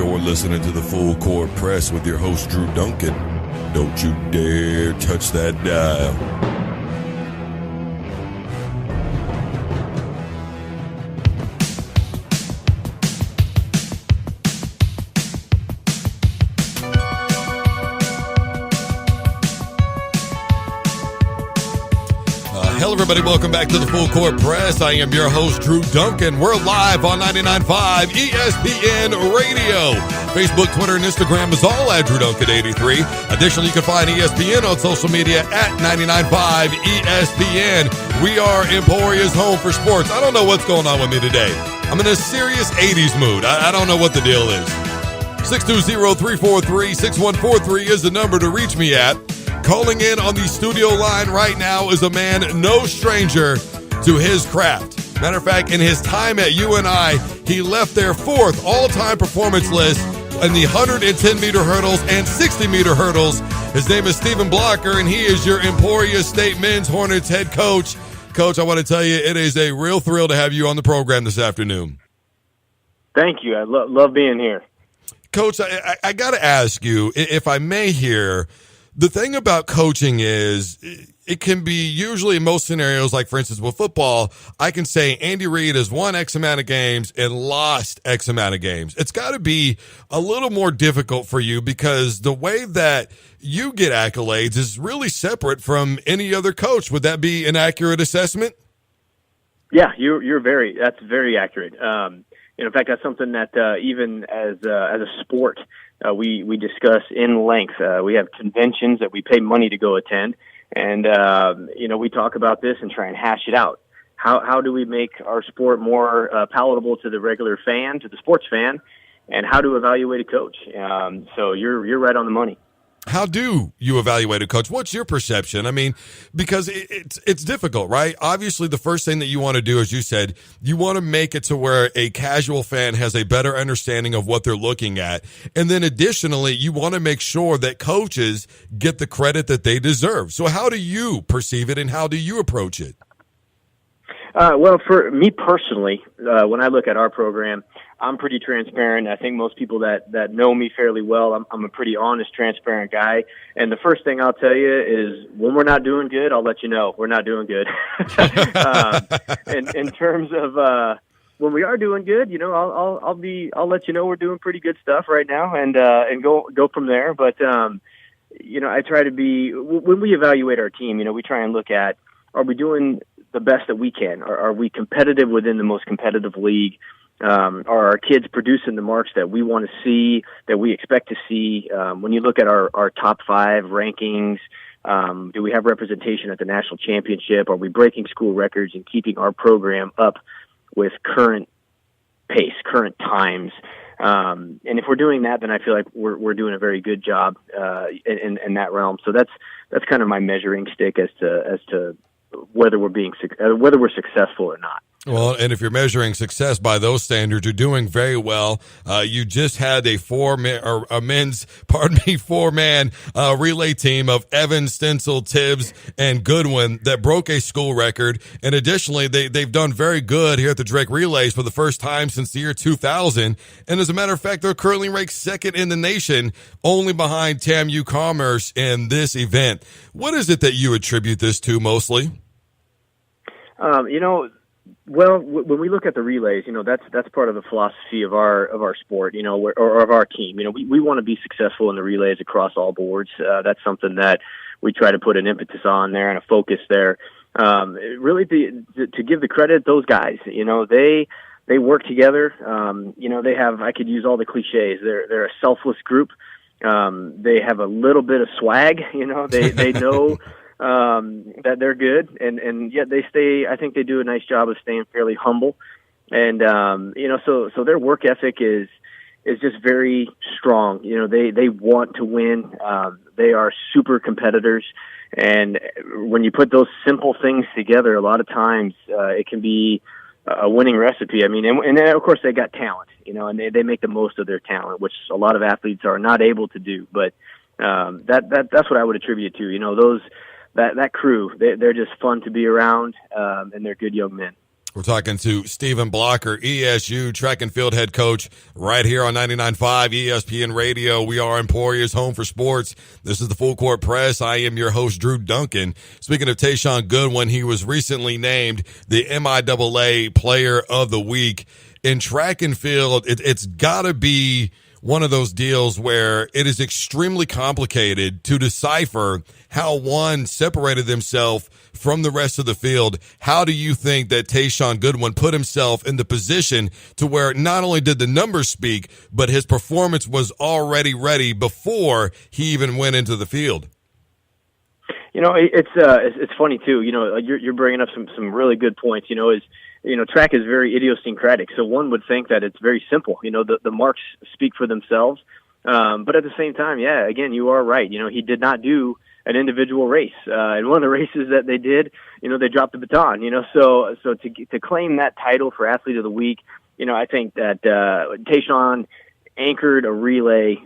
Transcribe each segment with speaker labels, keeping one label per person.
Speaker 1: You're listening to the Full Court Press with your host, Drew Duncan. Don't you dare touch that dial. Hello, everybody. Welcome back to the Full Court Press. I am your host, Drew Duncan. We're live on 99.5 ESPN Radio. Facebook, Twitter, and Instagram is all at Drew Duncan 83. Additionally, you can find ESPN on social media at 99.5 ESPN. We are Emporia's home for sports. I don't know what's going on with me today. I'm in a serious 80s mood. I don't know what the deal is. 620-343-6143 is the number to reach me at. Calling in on the studio line right now is a man no stranger to his craft. Matter of fact, in his time at UNI, he left their fourth all-time performance list in the 110-meter hurdles and 60-meter hurdles. His name is Stephen Blocker, and he is your Emporia State Men's Hornets head coach. Coach, I want to tell you, it is a real thrill to have you on the program this afternoon.
Speaker 2: Thank you. I love being here.
Speaker 1: Coach, I got to ask you, if I may here, the thing about coaching is it can be usually in most scenarios, like for instance with football, I can say Andy Reid has won X amount of games and lost X amount of games. It's got to be a little more difficult for you because the way that you get accolades is really separate from any other coach. Would that be an accurate assessment?
Speaker 2: Yeah, that's very accurate. In fact, that's something that even as a sport, we discuss in length. We have conventions that we pay money to go attend, and we talk about this and try and hash it out. How do we make our sport more palatable to the regular fan, to the sports fan, and how to evaluate a coach? So you're right on the money.
Speaker 1: How do you evaluate a coach? What's your perception? I mean, because it's difficult, right? Obviously, the first thing that you want to do, as you said, you want to make it to where a casual fan has a better understanding of what they're looking at. And then additionally, you want to make sure that coaches get the credit that they deserve. So how do you perceive it and how do you approach it?
Speaker 2: Well, for me personally, when I look at our program, I'm pretty transparent. I think most people that know me fairly well, I'm a pretty honest, transparent guy. And the first thing I'll tell you is when we're not doing good, I'll let you know we're not doing good. In terms of when we are doing good, I'll let you know we're doing pretty good stuff right now, and go from there. But I try to be, when we evaluate our team, we try and look at, are we doing the best that we can? Are we competitive within the most competitive league? Are our kids producing the marks that we want to see, that we expect to see? When you look at our top 5 rankings, do we have representation at the national championship? Are we breaking school records and keeping our program up with current pace, current times? And if we're doing that, then I feel like we're doing a very good job in that realm. So that's kind of my measuring stick as to whether we're successful or not.
Speaker 1: Well, and if you're measuring success by those standards, you're doing very well. You just had a four-man relay team of Evans, Stencil, Tibbs, and Goodwin that broke a school record. And additionally, they've done very good here at the Drake Relays for the first time since the year 2000. And as a matter of fact, they're currently ranked second in the nation, only behind TAMU Commerce in this event. What is it that you attribute this to mostly?
Speaker 2: Well, when we look at the relays, that's part of the philosophy of our sport, or of our team. We want to be successful in the relays across all boards. That's something that we try to put an impetus on there and a focus there. Really to give the credit, those guys, they work together. They have, I could use all the cliches. They're a selfless group. They have a little bit of swag, they know that they're good, and yet I think they do a nice job of staying fairly humble. And, so their work ethic is just very strong. They want to win. They are super competitors. And when you put those simple things together, a lot of times, it can be a winning recipe. I mean, and then of course they got talent, and they make the most of their talent, which a lot of athletes are not able to do. But, that's what I would attribute to, that crew. They're just fun to be around, and they're good young men.
Speaker 1: We're talking to Stephen Blocker, ESU track and field head coach, right here on 99.5 ESPN Radio. We are Emporia's home for sports. This is the Full Court Press. I am your host, Drew Duncan. Speaking of Tayshaun Goodwin, he was recently named the MIAA Player of the Week. In track and field, it's got to be one of those deals where it is extremely complicated to decipher how one separated themselves from the rest of the field. How do you think that Tayshaun Goodwin put himself in the position to where not only did the numbers speak, but his performance was already ready before he even went into the field?
Speaker 2: You know, it's funny too. You know, you're bringing up some really good points. Track is very idiosyncratic. So one would think that it's very simple. You know, the marks speak for themselves. But at the same time, yeah, again, you are right. You know, he did not do an individual race. And one of the races that they did, you know, they dropped the baton, you know, so to claim that title for Athlete of the Week, you know, I think that Tayshaun anchored a relay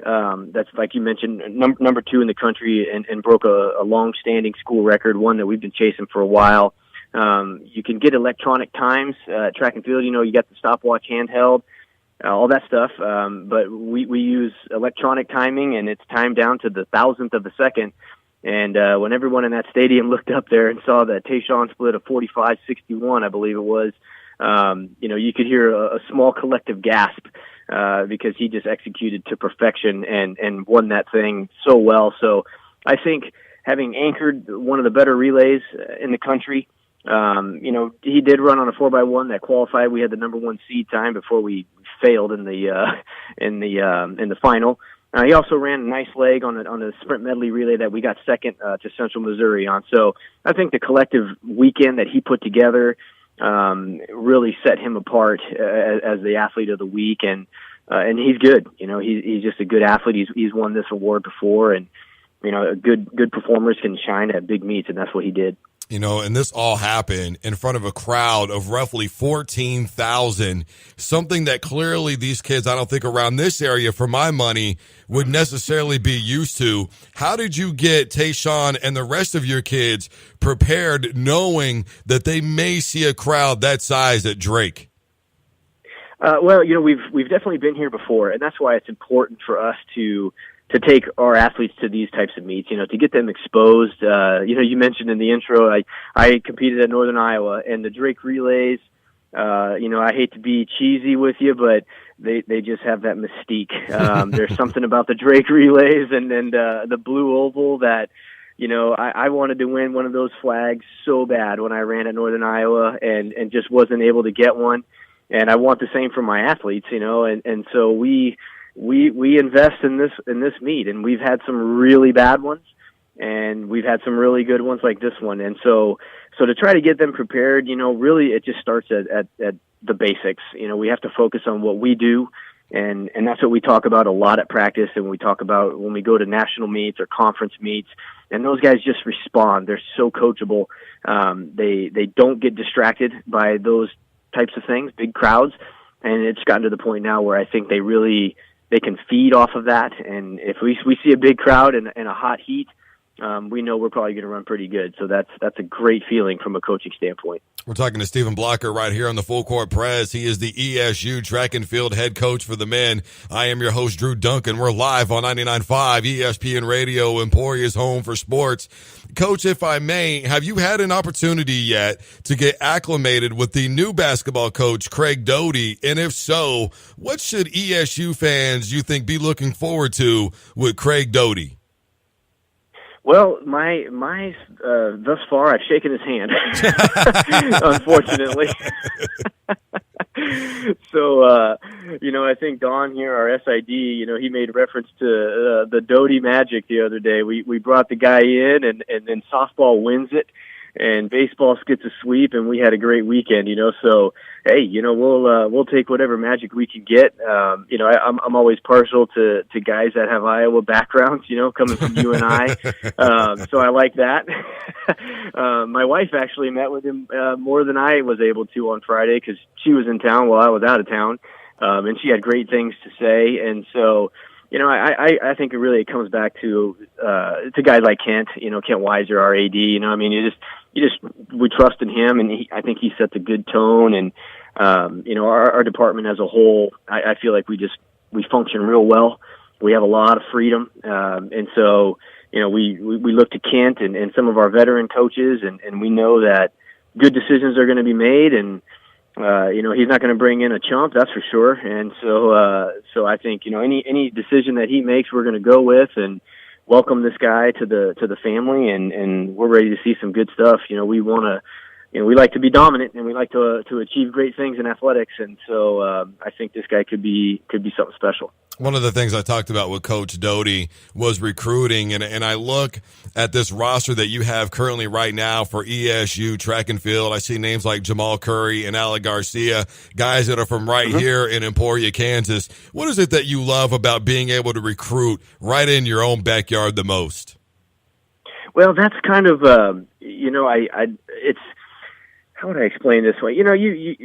Speaker 2: that's, like you mentioned, number 2 in the country and broke a long-standing school record, one that we've been chasing for a while. You can get electronic times, track and field, you know, you got the stopwatch handheld, all that stuff. But we use electronic timing, and it's timed down to the thousandth of a second. And when everyone in that stadium looked up there and saw that Tayshaun split a 45-61, I believe it was, you know, you could hear a small collective gasp because he just executed to perfection and won that thing so well. So I think having anchored one of the better relays in the country, you know, he did run on a 4x1 that qualified. We had the number 1 seed time before we failed in the final. He also ran a nice leg on the sprint medley relay that we got second to Central Missouri on. So I think the collective weekend that he put together really set him apart as the Athlete of the Week, and he's good. You know, he's just a good athlete. He's won this award before, and you know, good performers can shine at big meets, and that's what he did.
Speaker 1: You know, and this all happened in front of a crowd of roughly 14,000, something that clearly these kids, I don't think around this area, for my money, would necessarily be used to. How did you get Tayshaun and the rest of your kids prepared knowing that they may see a crowd that size at Drake?
Speaker 2: Well, you know, we've definitely been here before, and that's why it's important for us to take our athletes to these types of meets, you know, to get them exposed. You know, you mentioned in the intro, I competed at Northern Iowa, and the Drake relays, you know, I hate to be cheesy with you, but they just have that mystique. There's something about the Drake relays and the blue oval that, you know, I wanted to win one of those flags so bad when I ran at Northern Iowa and just wasn't able to get one. And I want the same for my athletes, you know, and so we invest in this meet, and we've had some really bad ones, and we've had some really good ones like this one. And so to try to get them prepared, you know, really it just starts at the basics. You know, we have to focus on what we do, and that's what we talk about a lot at practice, and we talk about when we go to national meets or conference meets, and those guys just respond. They're so coachable. They don't get distracted by those types of things, big crowds, and it's gotten to the point now where I think they can feed off of that, and if we see a big crowd and a hot heat, we know we're probably going to run pretty good. So that's a great feeling from a coaching standpoint.
Speaker 1: We're talking to Stephen Blocker right here on the Full Court Press. He is the ESU track and field head coach for the men. I am your host, Drew Duncan. We're live on 99.5 ESPN Radio, Emporia's home for sports. Coach, if I may, have you had an opportunity yet to get acclimated with the new basketball coach, Craig Doty? And if so, what should ESU fans, you think, be looking forward to with Craig Doty?
Speaker 2: Well, my thus far, I've shaken his hand, unfortunately. So, you know, I think Don here, our SID, you know, he made reference to the Doty Magic the other day. We brought the guy in, and then softball wins it, and baseball gets a sweep, and we had a great weekend, you know. So, hey, you know, we'll take whatever magic we can get. You know, I'm always partial to guys that have Iowa backgrounds, you know, coming from UNI. So I like that. My wife actually met with him more than I was able to on Friday because she was in town while I was out of town, and she had great things to say. And so, you know, I think it really comes back to guys like Kent, you know, Kent Weiser, our AD. You know, I mean, we trust in him, and I think he sets a good tone. And our department as a whole, I feel like we function real well. We have a lot of freedom, and so we look to Kent and some of our veteran coaches, and we know that good decisions are going to be made, and he's not going to bring in a chump, that's for sure. And so I think any decision that he makes, we're going to go with and welcome this guy to the family, and we're ready to see some good stuff. We want to. We like to be dominant, and we like to achieve great things in athletics, and so I think this guy could be something special.
Speaker 1: One of the things I talked about with Coach Doty was recruiting, and I look at this roster that you have currently right now for ESU track and field. I see names like Jamal Curry and Alec Garcia, guys that are from right here in Emporia, Kansas. What is it that you love about being able to recruit right in your own backyard the most?
Speaker 2: Well, that's kind of it's. How would I explain this way? You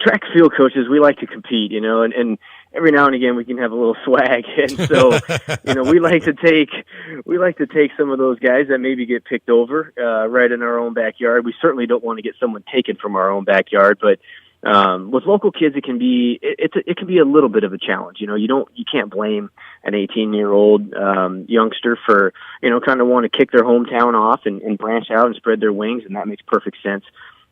Speaker 2: track and field coaches, we like to compete, and every now and again we can have a little swag, and so we like to take some of those guys that maybe get picked over right in our own backyard. We certainly don't want to get someone taken from our own backyard, but with local kids, it can be a little bit of a challenge. You can't blame an 18-year-old youngster for kind of want to kick their hometown off and branch out and spread their wings, and that makes perfect sense.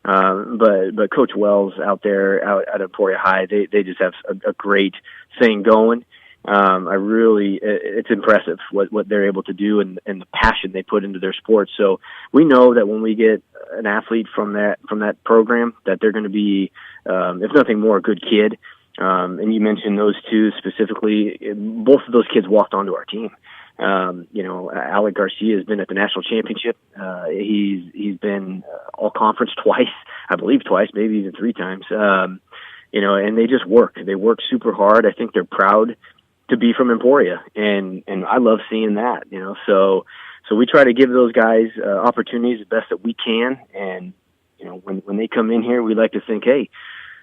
Speaker 2: But Coach Wells out at Emporia High, they just have a great thing going. It's impressive what they're able to do and the passion they put into their sports. So we know that when we get an athlete from that program, that they're going to be, if nothing more, a good kid. And you mentioned those two specifically. Both of those kids walked onto our team. Alec Garcia has been at the national championship. He's been all conference twice, I believe twice, maybe even three times. And they just work. They work super hard. I think they're proud to be from Emporia, and I love seeing that. So we try to give those guys opportunities the best that we can. And when they come in here, we like to think, hey,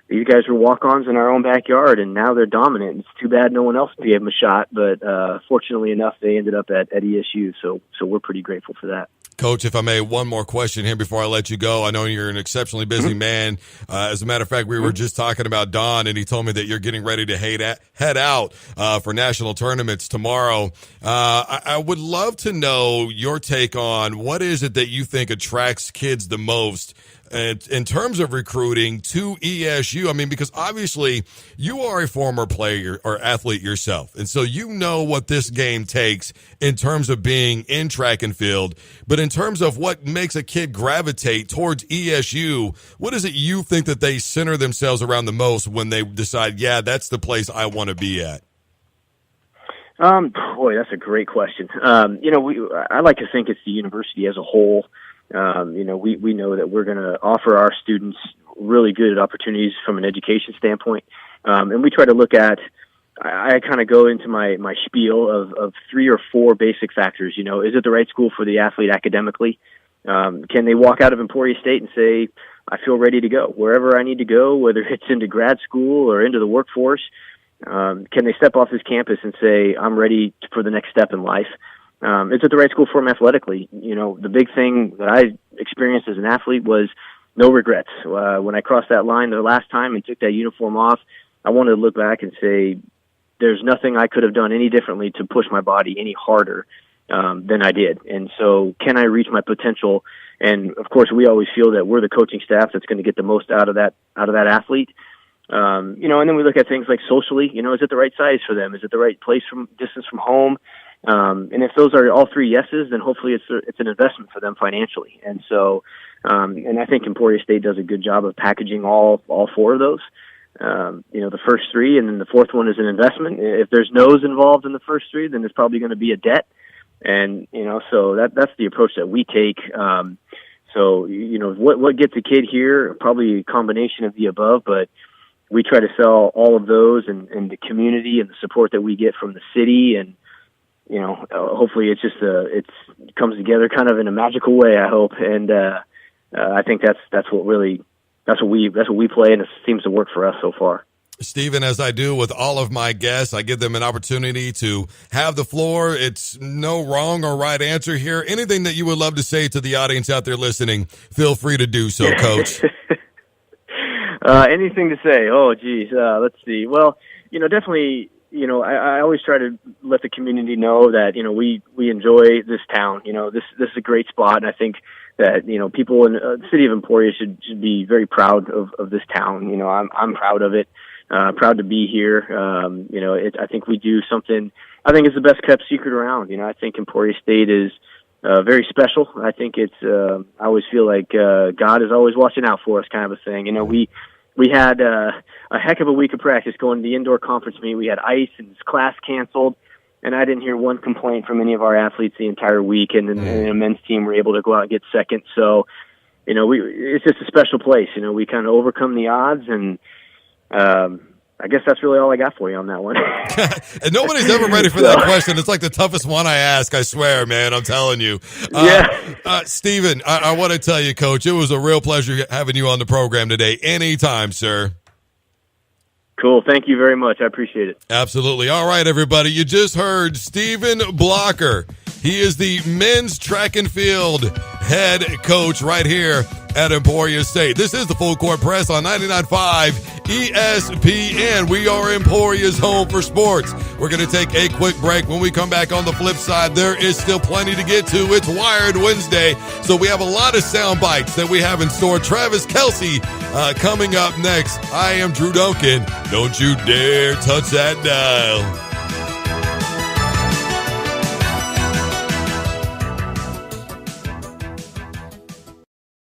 Speaker 2: these guys were walk-ons in our own backyard, and now they're dominant. It's too bad no one else gave them a shot, but fortunately enough, they ended up at ESU, so we're pretty grateful for that.
Speaker 1: Coach, if I may, one more question here before I let you go. I know you're an exceptionally busy man. As a matter of fact, we were just talking about Don, and he told me that you're getting ready to head out for national tournaments tomorrow. I would love to know your take on what is it that you think attracts kids the most in terms of recruiting to ESU. I mean, because obviously you are a former player or athlete yourself, and so you know what this game takes in terms of being in track and field. But in terms of what makes a kid gravitate towards ESU, what is it you think that they center themselves around the most when they decide, yeah, that's the place I want to be at?
Speaker 2: Boy, that's a great question. I like to think it's the university as a whole. We know that we're going to offer our students really good opportunities from an education standpoint. And we try to look at, I kind of go into my spiel of 3 or 4 basic factors. Is it the right school for the athlete academically? Can they walk out of Emporia State and say, I feel ready to go wherever I need to go, whether it's into grad school or into the workforce? Can they step off this campus and say, I'm ready for the next step in life? Is it the right school for them athletically? The big thing that I experienced as an athlete was no regrets. When I crossed that line the last time and took that uniform off, I wanted to look back and say, there's nothing I could have done any differently to push my body any harder than I did. And so can I reach my potential? And of course, we always feel that we're the coaching staff that's going to get the most out of that athlete. And then we look at things like socially, is it the right size for them? Is it the right place distance from home? And if those are all 3 yeses, then hopefully it's an investment for them financially. And so, and I think Emporia State does a good job of packaging all 4 of those. The first 3, and then the 4th one is an investment. If there's no's involved in the first 3, then there's probably going to be a debt. And, so that's the approach that we take. What gets a kid here? Probably a combination of the above, but we try to sell all of those and the community and the support that we get from the city. And, hopefully it's just it comes together kind of in a magical way, I hope. And, I think that's what we play, and it seems to work for us so far.
Speaker 1: Stephen, as I do with all of my guests, I give them an opportunity to have the floor. It's no wrong or right answer here. Anything that you would love to say to the audience out there listening, feel free to do so, Coach.
Speaker 2: Anything to say? Oh, geez. Let's see. Well, definitely, I always try to let the community know that, we enjoy this town. This is a great spot, and I think that, people in the city of Emporia should be very proud of this town. I'm proud of it. Proud to be here. I think we do something. I think it's the best kept secret around. I think Emporia State is very special. I think it's. I always feel like God is always watching out for us, kind of a thing. We had a heck of a week of practice going to the indoor conference meet. We had ice and class canceled, and I didn't hear one complaint from any of our athletes the entire week. And then the men's team were able to go out and get second. So, it's just a special place. We kind of overcome the odds, and I guess that's really all I got for you on that one.
Speaker 1: And nobody's ever ready for that question. It's like the toughest one I ask, I swear, man. I'm telling you. Stephen, I want to tell you, Coach, it was a real pleasure having you on the program today. Anytime, sir.
Speaker 2: Cool. Thank you very much. I appreciate it.
Speaker 1: Absolutely. All right, everybody. You just heard Stephen Blocker. He is the men's track and field head coach right here at Emporia State. This is the Full Court Press on 99.5 ESPN. We are Emporia's home for sports. We're going to take a quick break. When we come back on the flip side, there is still plenty to get to. It's Wired Wednesday, so we have a lot of sound bites that we have in store. Travis Kelce coming up next. I am Drew Duncan. Don't you dare touch that dial.